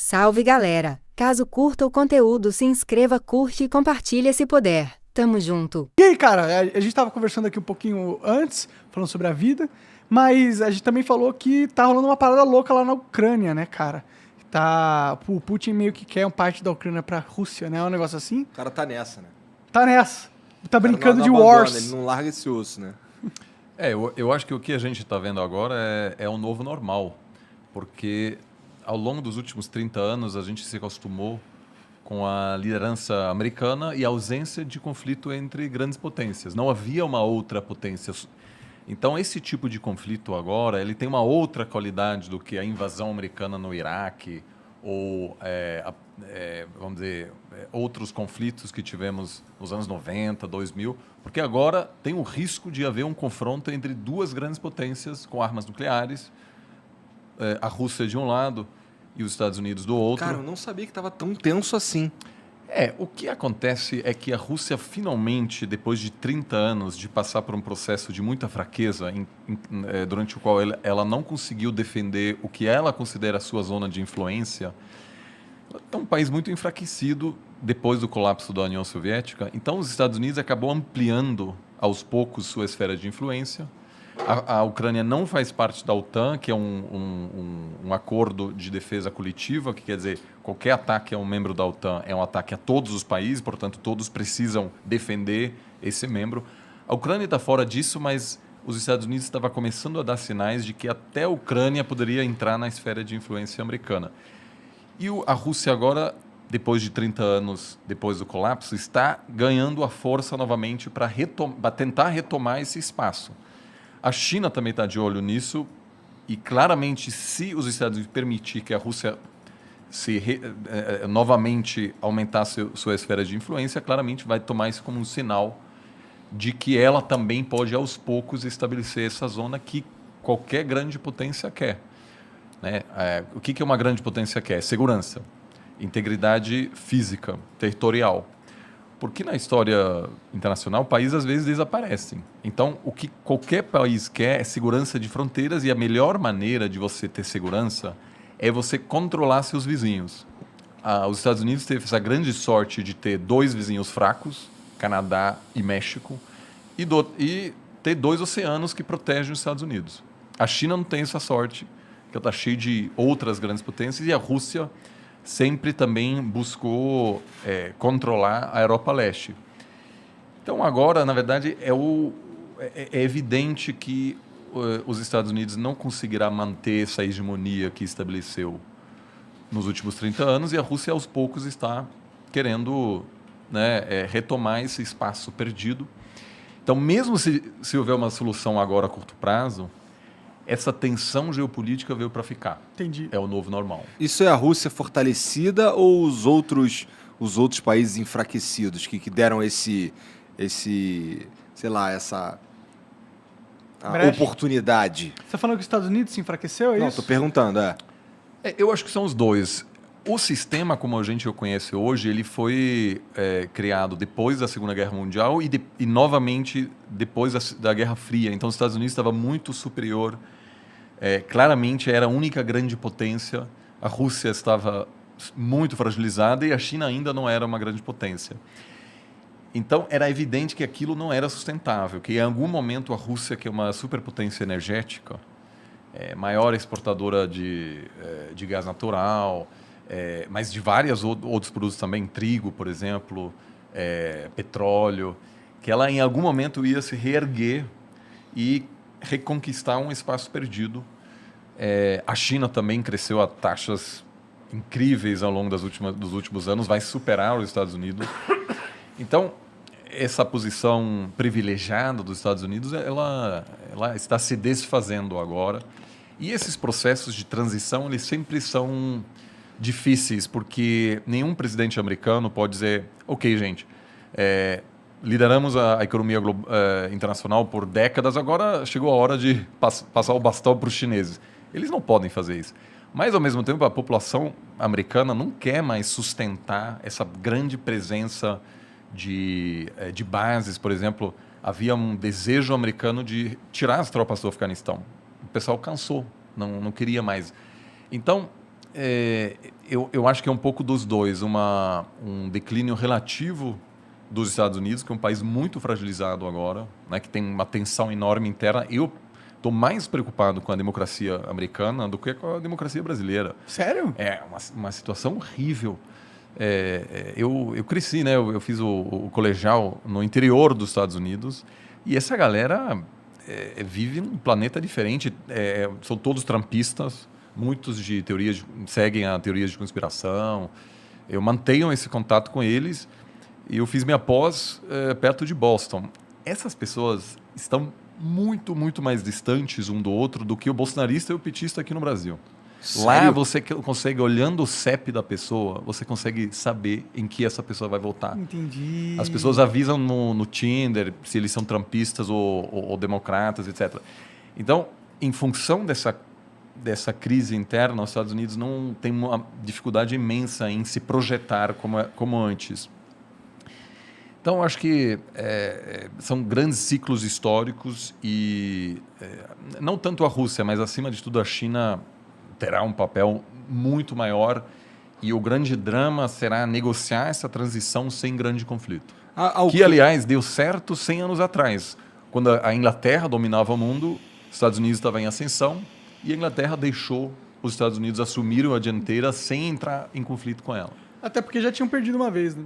Salve galera! Caso curta o conteúdo, se inscreva, curte e compartilha se puder. Tamo junto! E aí, cara, a gente tava conversando aqui um pouquinho antes, falando sobre a vida, mas a gente também falou que tá rolando uma parada louca lá na Ucrânia, né, cara? O Putin meio que quer uma parte da Ucrânia pra Rússia, né? É um negócio assim? O cara tá nessa, né? Tá nessa. Tá O cara brincando de não abandona, wars. ele não larga esse osso, né? Eu acho que o que a gente está vendo agora é um novo normal, porque ao longo dos últimos 30 anos a gente se acostumou com a liderança americana e a ausência de conflito entre grandes potências. Não havia uma outra potência. Então esse tipo de conflito agora ele tem uma outra qualidade do que a invasão americana no Iraque ou vamos dizer outros conflitos que tivemos nos anos 90, 2000, porque agora tem o risco de haver um confronto entre duas grandes potências com armas nucleares, a Rússia de um lado e os Estados Unidos do outro. Cara, eu não sabia que estava tão tenso assim. O que acontece é que a Rússia finalmente, depois de 30 anos de passar por um processo de muita fraqueza, durante o qual ela não conseguiu defender o que ela considera a sua zona de influência, é um país muito enfraquecido depois do colapso da União Soviética. Então, os Estados Unidos acabou ampliando aos poucos sua esfera de influência. A Ucrânia não faz parte da OTAN, que é um acordo de defesa coletiva, que quer dizer, qualquer ataque a um membro da OTAN é um ataque a todos os países, portanto, todos precisam defender esse membro. A Ucrânia está fora disso, mas os Estados Unidos estavam começando a dar sinais de que até a Ucrânia poderia entrar na esfera de influência americana. E a Rússia agora, depois de 30 anos depois do colapso, está ganhando a força novamente para tentar retomar esse espaço. A China também está de olho nisso e, claramente, se os Estados Unidos permitir que a Rússia novamente aumentasse sua esfera de influência, claramente vai tomar isso como um sinal de que ela também pode, aos poucos, estabelecer essa zona que qualquer grande potência quer. Né? O que uma grande potência quer? Segurança, integridade física, territorial. Porque na história internacional, países às vezes desaparecem. Então, o que qualquer país quer é segurança de fronteiras e a melhor maneira de você ter segurança é você controlar seus vizinhos. Os Estados Unidos teve essa grande sorte de ter dois vizinhos fracos, Canadá e México, e ter dois oceanos que protegem os Estados Unidos. A China não tem essa sorte, que está cheia de outras grandes potências, e a Rússia sempre também buscou controlar a Europa Leste. Então, agora, na verdade, é evidente que os Estados Unidos não conseguirá manter essa hegemonia que estabeleceu nos últimos 30 anos e a Rússia, aos poucos, está querendo retomar esse espaço perdido. Então, mesmo se houver uma solução agora a curto prazo, essa tensão geopolítica veio para ficar. Entendi. É o novo normal. Isso é a Rússia fortalecida ou os outros países enfraquecidos que deram essa oportunidade? Você tá falando que os Estados Unidos se enfraqueceu, é Não, isso? tô perguntando, Eu acho que são os dois. O sistema, como a gente o conhece hoje, ele foi criado depois da Segunda Guerra Mundial e novamente depois da Guerra Fria. Então, os Estados Unidos estava muito superior. Claramente, era a única grande potência. A Rússia estava muito fragilizada e a China ainda não era uma grande potência. Então, era evidente que aquilo não era sustentável, que em algum momento a Rússia, que é uma superpotência energética, maior exportadora de gás natural, mas de vários outros produtos também, trigo, por exemplo, petróleo, que ela em algum momento ia se reerguer e reconquistar um espaço perdido. A China também cresceu a taxas incríveis ao longo dos últimos anos, vai superar os Estados Unidos. Então, essa posição privilegiada dos Estados Unidos, ela está se desfazendo agora. E esses processos de transição, eles sempre são difíceis, porque nenhum presidente americano pode dizer, ok, gente, lideramos a economia internacional por décadas, agora chegou a hora de passar o bastão para os chineses. Eles não podem fazer isso. Mas, ao mesmo tempo, a população americana não quer mais sustentar essa grande presença de bases. Por exemplo, havia um desejo americano de tirar as tropas do Afeganistão. O pessoal cansou, não queria mais. Então, eu acho que é um pouco dos dois. Um declínio relativo dos Estados Unidos, que é um país muito fragilizado agora, né, que tem uma tensão enorme interna. Eu estou mais preocupado com a democracia americana do que com a democracia brasileira. Sério? É uma situação horrível. Eu cresci, né? Eu fiz o colegial no interior dos Estados Unidos e essa galera vive num planeta diferente. São todos trumpistas, muitos seguem a teorias de conspiração. Eu mantenho esse contato com eles e eu fiz minha pós perto de Boston. Essas pessoas estão muito, muito mais distantes um do outro do que o bolsonarista e o petista aqui no Brasil. Sério? Lá você consegue, olhando o CEP da pessoa, você consegue saber em que essa pessoa vai votar. Entendi. As pessoas avisam no Tinder se eles são trumpistas ou democratas, etc. Então, em função dessa crise interna, os Estados Unidos não tem uma dificuldade imensa em se projetar como antes. Então, acho que são grandes ciclos históricos e não tanto a Rússia, mas acima de tudo a China terá um papel muito maior e o grande drama será negociar essa transição sem grande conflito. Que, aliás, deu certo 100 anos atrás. Quando a Inglaterra dominava o mundo, os Estados Unidos estavam em ascensão e a Inglaterra deixou os Estados Unidos assumirem a dianteira sem entrar em conflito com ela. Até porque já tinham perdido uma vez, né?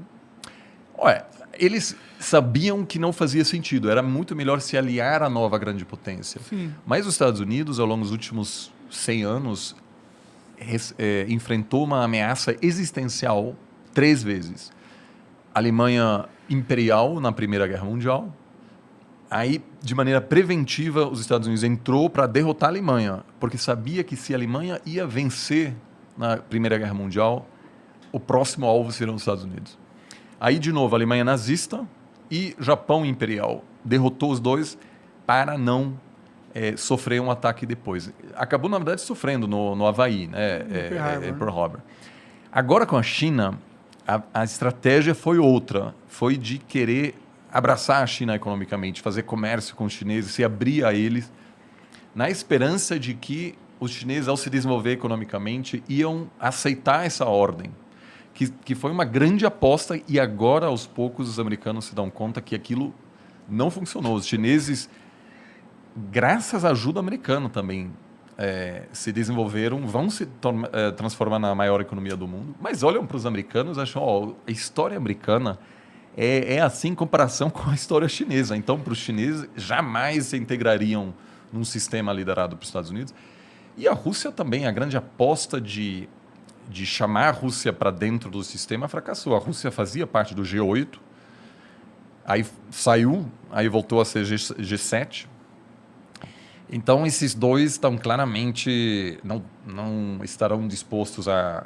Olha, eles sabiam que não fazia sentido. Era muito melhor se aliar à nova grande potência. Sim. Mas os Estados Unidos, ao longo dos últimos 100 anos, enfrentou uma ameaça existencial 3 vezes. A Alemanha imperial na Primeira Guerra Mundial. Aí, de maneira preventiva, os Estados Unidos entrou para derrotar a Alemanha, porque sabia que se a Alemanha ia vencer na Primeira Guerra Mundial, o próximo alvo seriam os Estados Unidos. Aí, de novo, a Alemanha nazista e Japão imperial. Derrotou os dois para não sofrer um ataque depois. Acabou, na verdade, sofrendo no Havaí, né? Pearl Harbor. Agora, com a China, a estratégia foi outra. Foi de querer abraçar a China economicamente, fazer comércio com os chineses, se abrir a eles, na esperança de que os chineses, ao se desenvolver economicamente, iam aceitar essa ordem. Que foi uma grande aposta e agora, aos poucos, os americanos se dão conta que aquilo não funcionou. Os chineses, graças à ajuda americana também, se desenvolveram, vão se transformar na maior economia do mundo, mas olham para os americanos e acham, a história americana é assim em comparação com a história chinesa. Então, para os chineses, jamais se integrariam num sistema liderado pelos Estados Unidos. E a Rússia também, a grande aposta de chamar a Rússia para dentro do sistema fracassou. A Rússia fazia parte do G8, aí saiu, aí voltou a ser G7. Então, esses dois estão claramente, não estarão dispostos a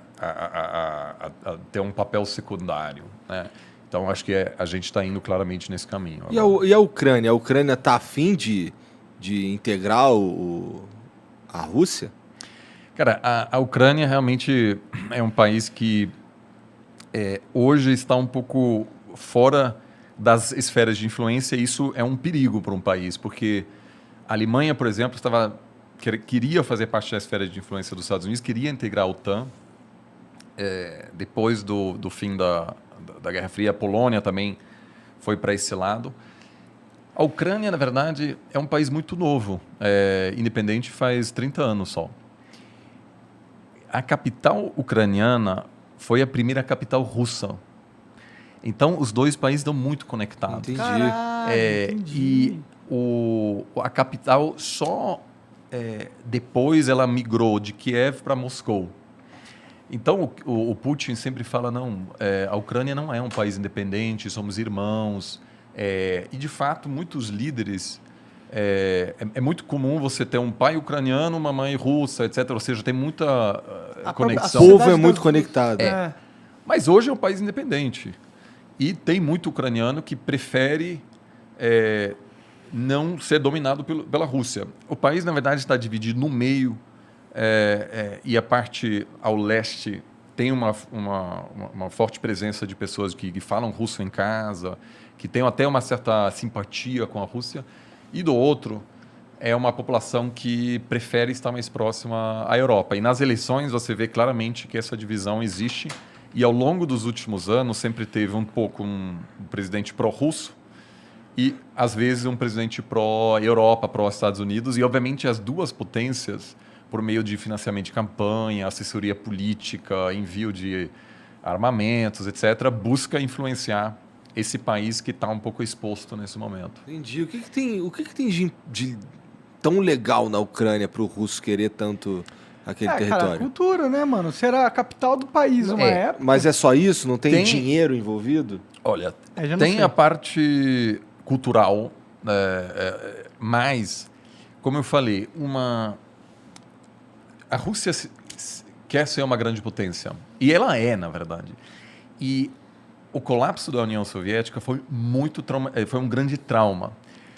ter um papel secundário, né? Então, acho que a gente está indo claramente nesse caminho. E a Ucrânia? A Ucrânia está afim de integrar a Rússia? Cara, a Ucrânia realmente é um país que hoje está um pouco fora das esferas de influência, e isso é um perigo para um país, porque a Alemanha, por exemplo, queria fazer parte da esfera de influência dos Estados Unidos, queria integrar a OTAN. Depois do fim da Guerra Fria, a Polônia também foi para esse lado. A Ucrânia, na verdade, é um país muito novo, independente faz 30 anos só. A capital ucraniana foi a primeira capital russa. Então, os dois países estão muito conectados. Entendi. Caralho, entendi. E a capital só depois ela migrou de Kiev para Moscou. Então, o Putin sempre fala, a Ucrânia não é um país independente, somos irmãos. E, de fato, muitos líderes... É muito comum você ter um pai ucraniano, uma mãe russa, etc. Ou seja, tem muita conexão. O povo é muito conectado. Mas hoje é um país independente. E tem muito ucraniano que prefere não ser dominado pela Rússia. O país, na verdade, está dividido no meio, e a parte ao leste tem uma forte presença de pessoas que falam russo em casa, que têm até uma certa simpatia com a Rússia. E do outro, é uma população que prefere estar mais próxima à Europa. E nas eleições você vê claramente que essa divisão existe. E ao longo dos últimos anos sempre teve um pouco um presidente pró-russo e, às vezes, um presidente pró-Europa, pró-Estados Unidos. E, obviamente, as duas potências, por meio de financiamento de campanha, assessoria política, envio de armamentos, etc., busca influenciar esse país que está um pouco exposto nesse momento. Entendi. O que tem de tão legal na Ucrânia para o russo querer tanto aquele território? Cara, cultura, né, mano? Será a capital do país uma época. Mas é só isso? Não tem dinheiro envolvido? Olha, já não tem sei. a parte cultural, mas, como eu falei, a Rússia quer ser uma grande potência. E ela é, na verdade. E o colapso da União Soviética foi foi um grande trauma.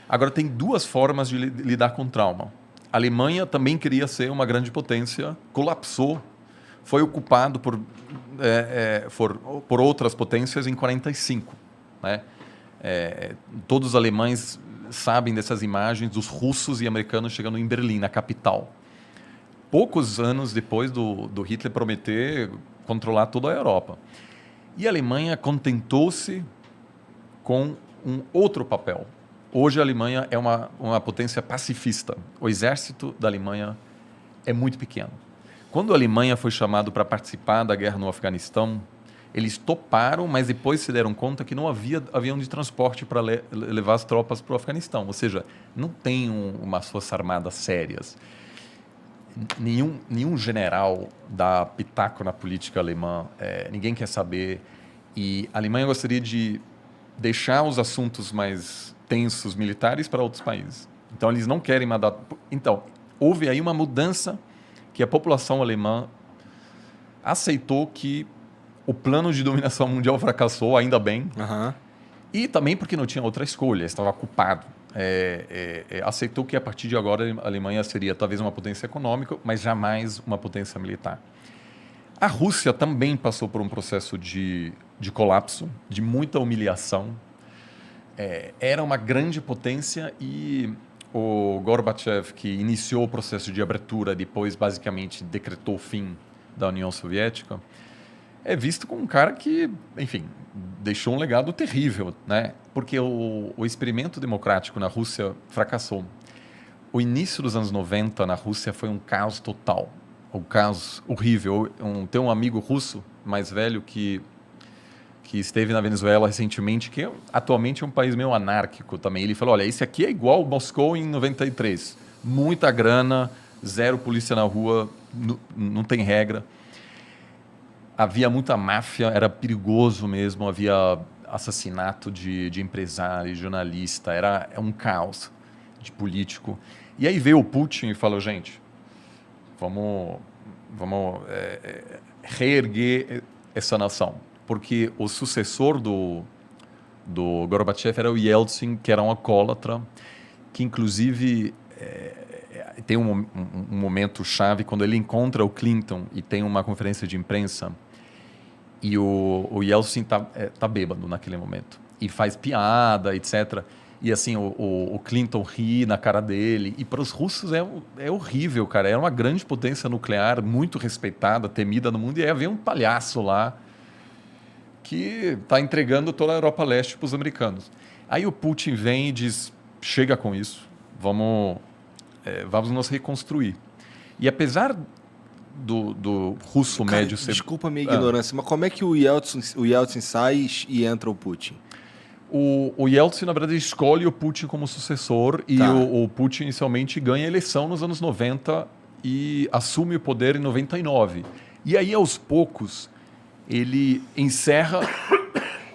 Agora, tem duas formas de lidar com trauma. A Alemanha também queria ser uma grande potência, colapsou, foi ocupado por outras potências em 1945. Né? Todos os alemães sabem dessas imagens dos russos e americanos chegando em Berlim, na capital. Poucos anos depois do Hitler prometer controlar toda a Europa. E a Alemanha contentou-se com um outro papel. Hoje a Alemanha é uma potência pacifista. O exército da Alemanha é muito pequeno. Quando a Alemanha foi chamada para participar da guerra no Afeganistão, eles toparam, mas depois se deram conta que não havia avião de transporte para levar as tropas para o Afeganistão. Ou seja, não tem umas forças armadas sérias. Nenhum general dá pitaco na política alemã. Ninguém quer saber. E a Alemanha gostaria de deixar os assuntos mais tensos militares para outros países. Então, eles não querem mandar... Então, houve aí uma mudança que a população alemã aceitou que o plano de dominação mundial fracassou, ainda bem, e também porque não tinha outra escolha, estava ocupado. Aceitou que, a partir de agora, a Alemanha seria talvez uma potência econômica, mas jamais uma potência militar. A Rússia também passou por um processo de colapso, de muita humilhação. Era uma grande potência e o Gorbachev, que iniciou o processo de abertura, depois basicamente decretou o fim da União Soviética, é visto como um cara que, enfim, deixou um legado terrível, né? Porque o experimento democrático na Rússia fracassou. O início dos anos 90 na Rússia foi um caos total, um caos horrível. Tem um amigo russo mais velho que esteve na Venezuela recentemente, que atualmente é um país meio anárquico também. Ele falou, olha, esse aqui é igual Moscou em 93. Muita grana, zero polícia na rua, não tem regra. Havia muita máfia, era perigoso mesmo, havia assassinato de empresário, jornalista, era um caos de político. E aí veio o Putin e falou, gente, vamos reerguer essa nação. Porque o sucessor do Gorbachev era o Yeltsin, que era um alcoólatra, que inclusive tem um momento chave quando ele encontra o Clinton e tem uma conferência de imprensa e o Yeltsin tá bêbado naquele momento e faz piada, etc. E assim, o Clinton ri na cara dele. E para os russos é horrível, cara. Era uma grande potência nuclear, muito respeitada, temida no mundo, e aí havia um palhaço lá que está entregando toda a Europa Leste para os americanos. Aí o Putin vem e diz, chega com isso, vamos nos reconstruir. E apesar do russo médio ser... Desculpa a minha ignorância, mas como é que o Yeltsin sai e entra o Putin? O Yeltsin, na verdade, escolhe o Putin como sucessor e o Putin inicialmente ganha a eleição nos anos 90 e assume o poder em 99. E aí, aos poucos, ele encerra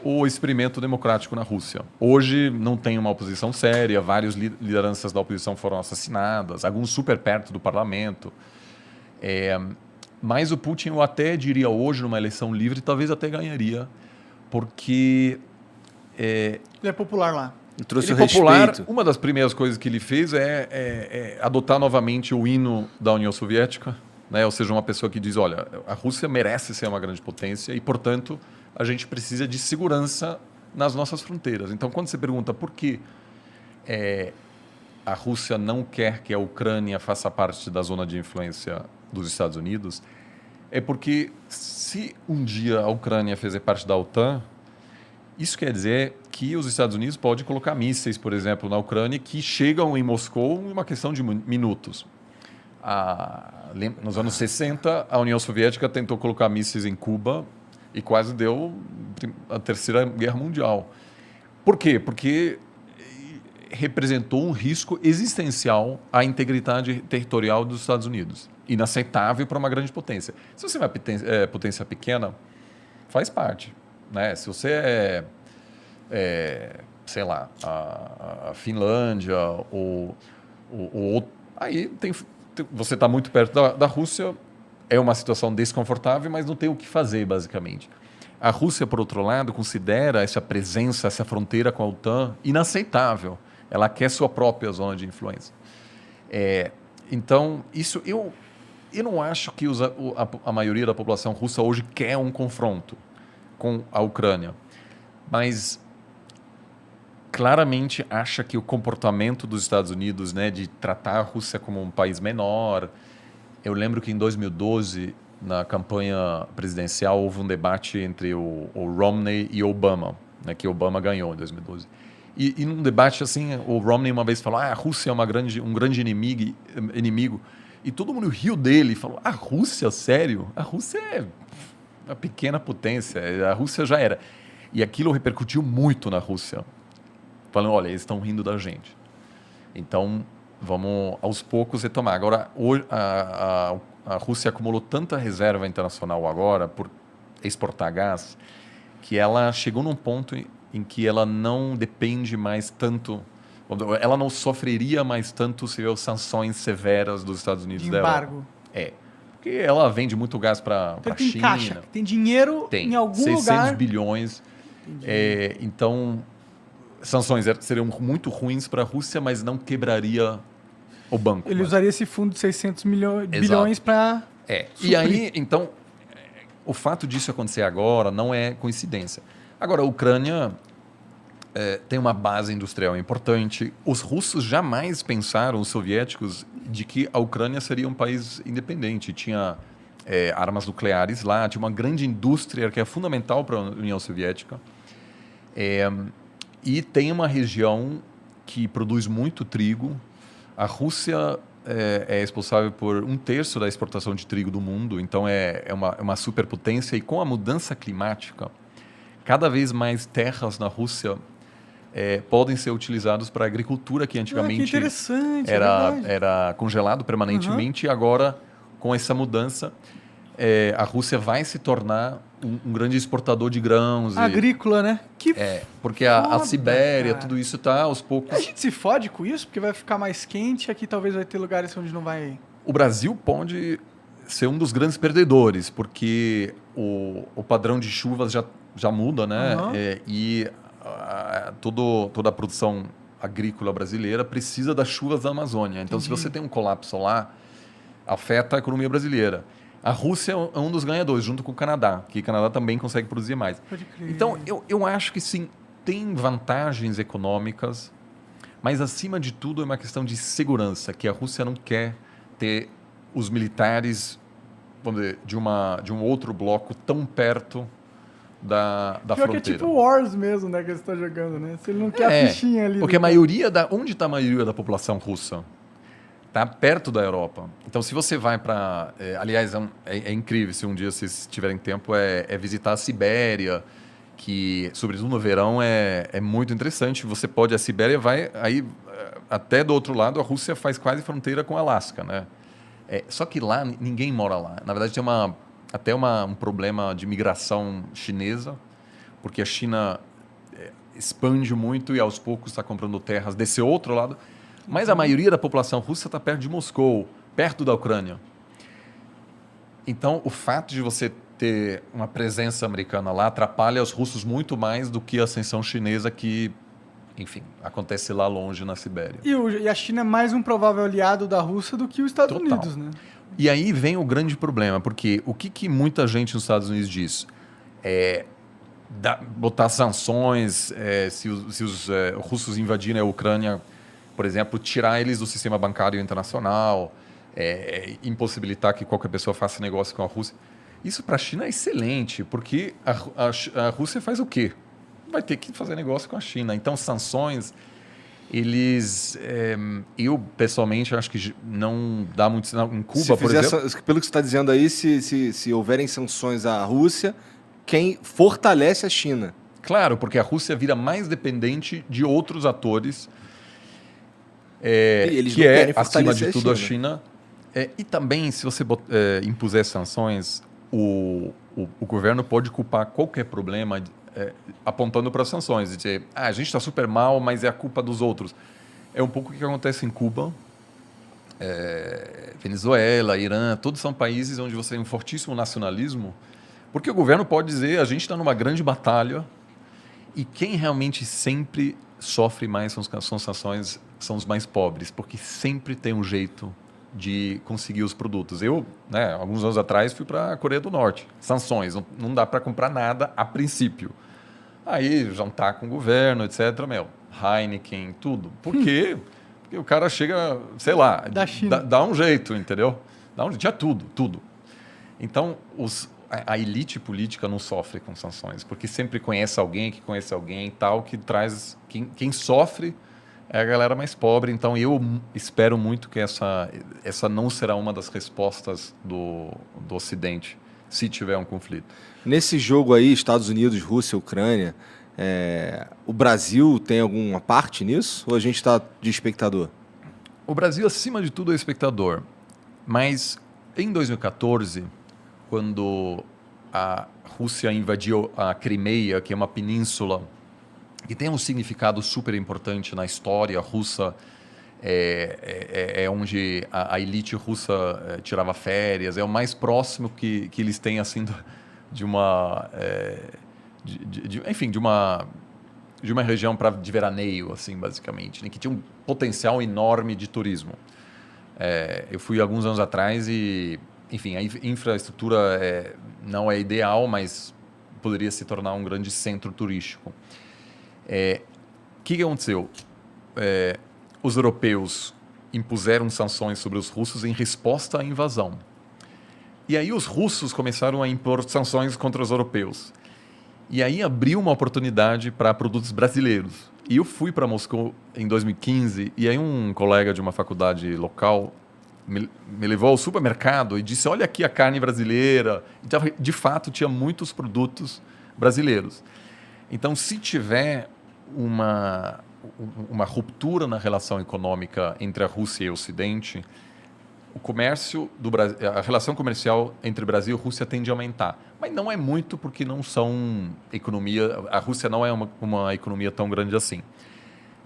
o experimento democrático na Rússia. Hoje não tem uma oposição séria, várias lideranças da oposição foram assassinadas, alguns super perto do parlamento. Mas o Putin, eu até diria hoje, numa eleição livre, talvez até ganharia, porque... Ele é popular lá. Trouxe ele o é popular. respeito. Uma das primeiras coisas que ele fez é adotar novamente o hino da União Soviética, né? Ou seja, uma pessoa que diz, olha, a Rússia merece ser uma grande potência e, portanto, a gente precisa de segurança nas nossas fronteiras. Então, quando você pergunta por que a Rússia não quer que a Ucrânia faça parte da zona de influência dos Estados Unidos é porque se um dia a Ucrânia fizer parte da OTAN, isso quer dizer que os Estados Unidos podem colocar mísseis, por exemplo, na Ucrânia que chegam em Moscou em uma questão de minutos. Nos anos 60, a União Soviética tentou colocar mísseis em Cuba e quase deu a Terceira Guerra Mundial. Por quê? Porque representou um risco existencial à integridade territorial dos Estados Unidos. Inaceitável para uma grande potência. Se você é uma potência pequena, faz parte. Né? Se você sei lá, a Finlândia ou aí você está muito perto da Rússia, é uma situação desconfortável, mas não tem o que fazer, basicamente. A Rússia, por outro lado, considera essa presença, essa fronteira com a OTAN inaceitável. Ela quer sua própria zona de influência. Então, isso eu não acho que a maioria da população russa hoje quer um confronto com a Ucrânia, mas claramente acha que o comportamento dos Estados Unidos, né, de tratar a Rússia como um país menor. Eu lembro que em 2012, na campanha presidencial, houve um debate entre o Romney e Obama, né, que Obama ganhou em 2012. E num debate assim, o Romney uma vez falou: a Rússia é um grande inimigo. E todo mundo riu dele e falou: a Rússia, sério? A Rússia é uma pequena potência, a Rússia já era. E aquilo repercutiu muito na Rússia. Falando: olha, eles estão rindo da gente. Então, vamos aos poucos retomar. Agora, a Rússia acumulou tanta reserva internacional agora por exportar gás, que ela chegou num ponto em que ela não depende mais tanto, ela não sofreria mais tanto se houver sanções severas dos Estados Unidos De da embargo. Europa. Porque ela vende muito gás para a Tem China. caixa, tem dinheiro em algum 600 lugar. bilhões. Então, sanções seriam muito ruins para a Rússia, mas não quebraria o banco. Ele usaria esse fundo de 600 bilhões para... E aí, então, o fato disso acontecer agora não é coincidência. Agora, a Ucrânia tem uma base industrial importante. Os russos jamais pensaram, os soviéticos, de que a Ucrânia seria um país independente. Tinha armas nucleares lá, tinha uma grande indústria que é fundamental para a União Soviética. E tem uma região que produz muito trigo. A Rússia é responsável por 1/3 da exportação de trigo do mundo, então é uma superpotência. E com a mudança climática, cada vez mais terras na Rússia podem ser utilizadas para a agricultura, que antigamente que interessante, era congelado permanentemente. E agora, com essa mudança, a Rússia vai se tornar um grande exportador de grãos. Agrícola, né? Porque a foda, Sibéria, cara. tudo isso está aos poucos... A gente se fode com isso, porque vai ficar mais quente, aqui talvez vai ter lugares onde não vai... O Brasil pode ser um dos grandes perdedores, porque o padrão de chuvas já muda, né? E toda a produção agrícola brasileira precisa das chuvas da Amazônia. Então, se você tem um colapso lá, afeta a economia brasileira. A Rússia é um dos ganhadores, junto com o Canadá, que o Canadá também consegue produzir mais. Pode crer. Então, eu acho que sim, tem vantagens econômicas, mas, acima de tudo, é uma questão de segurança, que a Rússia não quer ter os militares, vamos dizer, de um outro bloco tão perto da fronteira. Que é tipo Wars mesmo, né, que você está jogando, né? Se ele não quer a fichinha ali. Porque onde está a maioria da população russa? Está perto da Europa. Então, se você vai para... aliás, é incrível, se um dia vocês tiverem tempo, visitar a Sibéria, que, sobretudo no verão, é muito interessante. Você pode... A Sibéria vai... Aí, até do outro lado, a Rússia faz quase fronteira com o Alasca, né? Só que lá, ninguém mora lá. Na verdade, tem até um problema de migração chinesa, porque a China expande muito e, aos poucos, está comprando terras desse outro lado. Mas a maioria da população russa está perto de Moscou, perto da Ucrânia. Então, o fato de você ter uma presença americana lá atrapalha os russos muito mais do que a ascensão chinesa que, enfim, acontece lá longe na Sibéria. E a China é mais um provável aliado da Rússia do que os Estados Unidos, né? E aí vem o grande problema, porque o que muita gente nos Estados Unidos diz? Botar sanções, se os russos invadirem a Ucrânia, por exemplo, tirar eles do sistema bancário internacional, impossibilitar que qualquer pessoa faça negócio com a Rússia. Isso para a China é excelente, porque a Rússia faz o quê? Vai ter que fazer negócio com a China. Então, sanções, eu pessoalmente acho que não dá muito sinal. Em Cuba, por exemplo... Pelo que você está dizendo aí, se houverem sanções à Rússia, quem fortalece a China. Claro, porque a Rússia vira mais dependente de outros atores, eles que não querem acima de fortalecer tudo, a China. E também, se você impuser sanções, o governo pode culpar qualquer problema apontando para as sanções. Dizer, a gente está super mal, mas é a culpa dos outros. É um pouco o que acontece em Cuba, Venezuela, Irã, todos são países onde você tem um fortíssimo nacionalismo, porque o governo pode dizer, a gente está numa grande batalha, e quem realmente sempre sofre mais com as sanções são os mais pobres, porque sempre tem um jeito de conseguir os produtos. Eu, alguns anos atrás, fui para a Coreia do Norte. Sanções, não dá para comprar nada a princípio. Aí, jantar com o governo, etc. Heineken, tudo. Por quê? Porque o cara chega, sei lá, Da China. Dá um jeito, entendeu? Tinha tudo. Então, a elite política não sofre com sanções, porque sempre conhece alguém que conhece alguém, tal, que traz... Quem sofre é a galera mais pobre. Então, eu espero muito que essa não será uma das respostas do Ocidente, se tiver um conflito. Nesse jogo aí, Estados Unidos, Rússia, Ucrânia, o Brasil tem alguma parte nisso? Ou a gente está de espectador? O Brasil, acima de tudo, é espectador. Mas, em 2014, quando a Rússia invadiu a Crimeia, que é uma península que tem um significado super importante na história russa, onde a elite russa tirava férias, é o mais próximo que eles têm assim de uma de uma região de veraneio, assim, basicamente, né, que tinha um potencial enorme de turismo. Eu fui alguns anos atrás e, enfim, a infraestrutura não é ideal, mas poderia se tornar um grande centro turístico. O que aconteceu? Os europeus impuseram sanções sobre os russos em resposta à invasão. E aí os russos começaram a impor sanções contra os europeus. E aí abriu uma oportunidade para produtos brasileiros. E eu fui para Moscou em 2015, e aí um colega de uma faculdade local me levou ao supermercado e disse, olha aqui a carne brasileira. Então, de fato, tinha muitos produtos brasileiros. Então, se tiver uma ruptura na relação econômica entre a Rússia e o Ocidente, a relação comercial entre Brasil e Rússia tende a aumentar. Mas não é muito, porque não são a Rússia não é uma economia tão grande assim.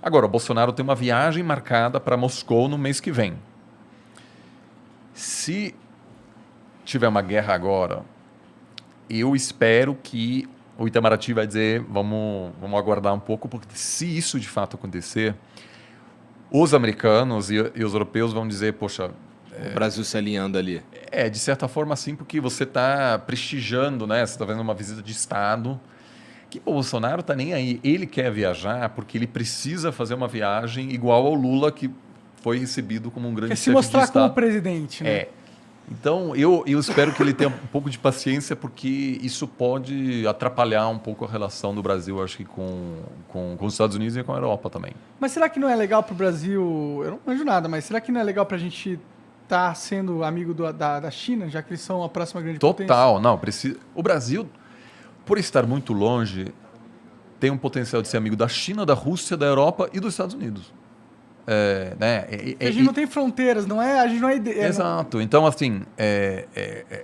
Agora, o Bolsonaro tem uma viagem marcada para Moscou no mês que vem. Se tiver uma guerra agora, eu espero que o Itamaraty vai dizer, vamos aguardar um pouco, porque se isso de fato acontecer, os americanos e os europeus vão dizer, poxa... O Brasil se alinhando ali. De certa forma sim, porque você está prestigiando, né? Você está fazendo uma visita de Estado, que o Bolsonaro está nem aí. Ele quer viajar porque ele precisa fazer uma viagem igual ao Lula, que foi recebido como um grande chefe de Estado. Quer se mostrar como presidente, né? Então, eu espero que ele tenha um pouco de paciência, porque isso pode atrapalhar um pouco a relação do Brasil, acho que com os Estados Unidos e com a Europa também. Mas será que não é legal para o Brasil... Eu não manjo nada, mas será que não é legal para a gente estar sendo amigo da China, já que eles são a próxima grande potência? Total, não. O Brasil, por estar muito longe, tem um potencial de ser amigo da China, da Rússia, da Europa e dos Estados Unidos. A gente não tem fronteiras, não é? A gente não é ideia. Exato. Então, assim,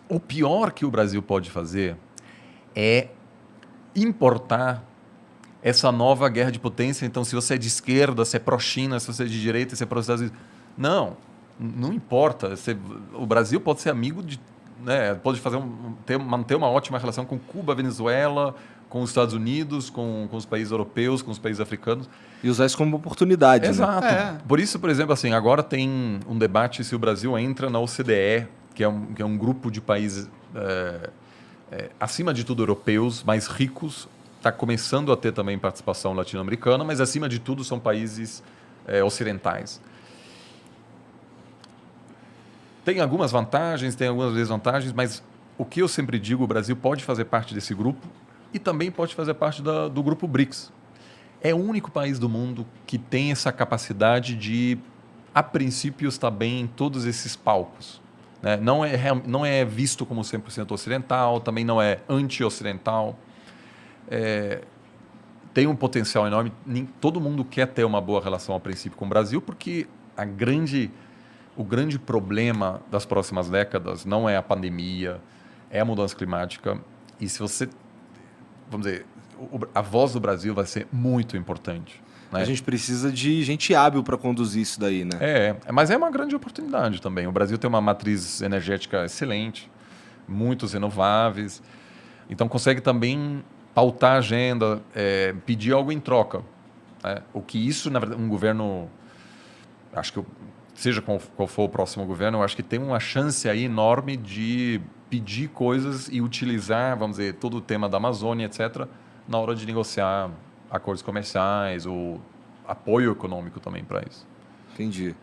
o pior que o Brasil pode fazer é importar essa nova guerra de potência. Então, se você é de esquerda, se é pró-China, se você é de direita, se é pró-Estados Unidos. Não importa. O Brasil pode ser amigo de... pode manter uma ótima relação com Cuba, Venezuela, com os Estados Unidos, com os países europeus, com os países africanos. E usar isso como oportunidade. Exato. Né? Por isso, por exemplo, assim, agora tem um debate se o Brasil entra na OCDE, que é um grupo de países, acima de tudo, europeus, mais ricos. Está começando a ter também participação latino-americana, mas, acima de tudo, são países ocidentais. Tem algumas vantagens, tem algumas desvantagens, mas o que eu sempre digo, o Brasil pode fazer parte desse grupo e também pode fazer parte do grupo BRICS. É o único país do mundo que tem essa capacidade de, a princípio, estar bem em todos esses palcos. Né? Não é visto como 100% ocidental, também não é anti-ocidental. Tem um potencial enorme. Todo mundo quer ter uma boa relação, a princípio, com o Brasil, porque o grande problema das próximas décadas não é a pandemia, é a mudança climática. E se você, vamos dizer, a voz do Brasil vai ser muito importante. Né? A gente precisa de gente hábil para conduzir isso daí, né? Mas é uma grande oportunidade também. O Brasil tem uma matriz energética excelente, muitos renováveis, então consegue também pautar a agenda, pedir algo em troca. Né? O que isso, na verdade, um governo, acho que seja qual for o próximo governo, eu acho que tem uma chance aí enorme de pedir coisas e utilizar, vamos dizer, todo o tema da Amazônia, etc., na hora de negociar acordos comerciais ou apoio econômico também para isso. Entendi.